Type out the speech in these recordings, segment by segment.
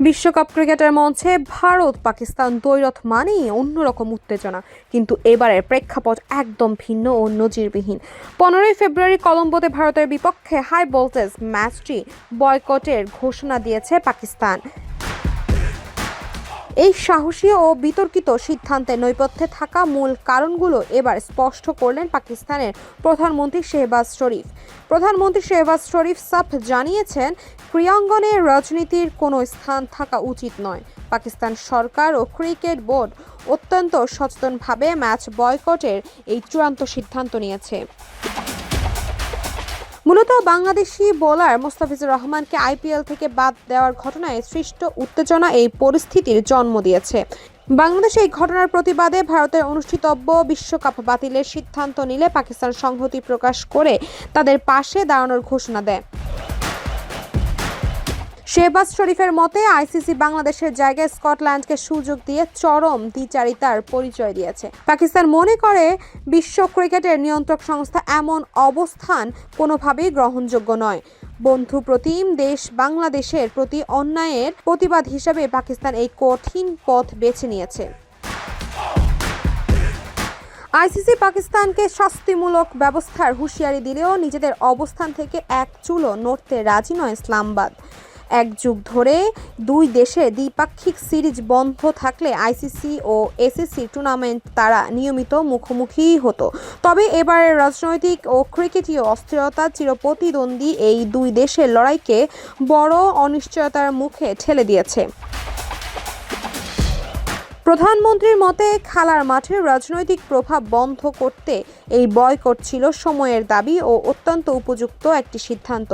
বিশ্বকাপ ক্রিকেটের মঞ্চে ভারত পাকিস্তান দ্বৈরথ মানেই অন্যরকম উত্তেজনা, কিন্তু এবারের প্রেক্ষাপট একদম ভিন্ন ও নজিরবিহীন। 15 ফেব্রুয়ারি কলম্বোতে ভারতের বিপক্ষে হাই ভোল্টেজ ম্যাচটি বয়কটের ঘোষণা দিয়েছে পাকিস্তান। এই সাহসী ও বিতর্কিত সিদ্ধান্তের নেপথ্যে থাকা মূল কারণগুলো এবার স্পষ্ট করলেন পাকিস্তানের প্রধানমন্ত্রী শেহবাজ শরীফ। প্রধানমন্ত্রী শেহবাজ শরীফ সাফ জানিয়েছেন, ক্রীড়াঙ্গনে রাজনীতির কোনো স্থান থাকা উচিত নয়। পাকিস্তান সরকার ও ক্রিকেট বোর্ড অত্যন্ত সচেতনভাবে ম্যাচ বয়কটের এই চূড়ান্ত সিদ্ধান্ত নিয়েছে। মূলত বাংলাদেশি বোলার মোস্তাফিজুর রহমানকে আইপিএল থেকে বাদ দেওয়ার ঘটনায় সৃষ্ট উত্তেজনা এই পরিস্থিতির জন্ম দিয়েছে। বাংলাদেশে এই ঘটনার প্রতিবাদে ভারতের অনুষ্ঠিতব্য বিশ্বকাপ বাতিলের সিদ্ধান্ত নিলে পাকিস্তান সংহতি প্রকাশ করে তাদের পাশে দাঁড়ানোর ঘোষণা দেয়। শেহবাজ শরীফের মতে, আইসিসি বাংলাদেশের জায়গায় স্কটল্যান্ডকে সুযোগ দিয়ে চরম দ্বিচারিতার পরিচয় দিয়েছে। পাকিস্তান মনে করে বিশ্ব ক্রিকেটের নিয়ন্ত্রক সংস্থা এমন অবস্থান কোনোভাবেই গ্রহণযোগ্য নয়। বন্ধু প্রতিম দেশ বাংলাদেশের প্রতি অন্যায়ের প্রতিবাদ হিসেবে পাকিস্তান এই কঠিন পথ বেছে নিয়েছে। আইসিসি পাকিস্তানকে শাস্তিমূলক ব্যবস্থার হুঁশিয়ারি দিলেও নিজেদের অবস্থান থেকে এক চুলও নড়তে রাজি নয় ইসলামাবাদ। এক যুগ ধরে দুই দেশে দ্বিপাক্ষিক সিরিজ বন্ধ থাকলে আইসিসি ও এসিসি টুর্নামেন্ট তারা নিয়মিত মুখোমুখি হতো। তবে এবারের রাজনৈতিক ও ক্রিকেটীয় অস্থিরতা চিরপ্রতিদ্বন্দ্বী এই দুই দেশের লড়াইকে বড় অনিশ্চয়তার মুখে ঠেলে দিয়েছে। প্রধানমন্ত্রীর মতে, খেলার মাঠের রাজনৈতিক প্রভাব বন্ধ করতে এই বয়কট ছিল সময়ের দাবি ও অত্যন্ত উপযুক্ত একটি সিদ্ধান্ত।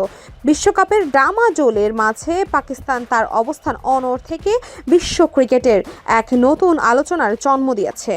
বিশ্বকাপের ডামাডোলের মাঝে পাকিস্তান তার অবস্থান অনড় থেকে বিশ্ব ক্রিকেটের এক নতুন আলোচনার জন্ম দিয়েছে।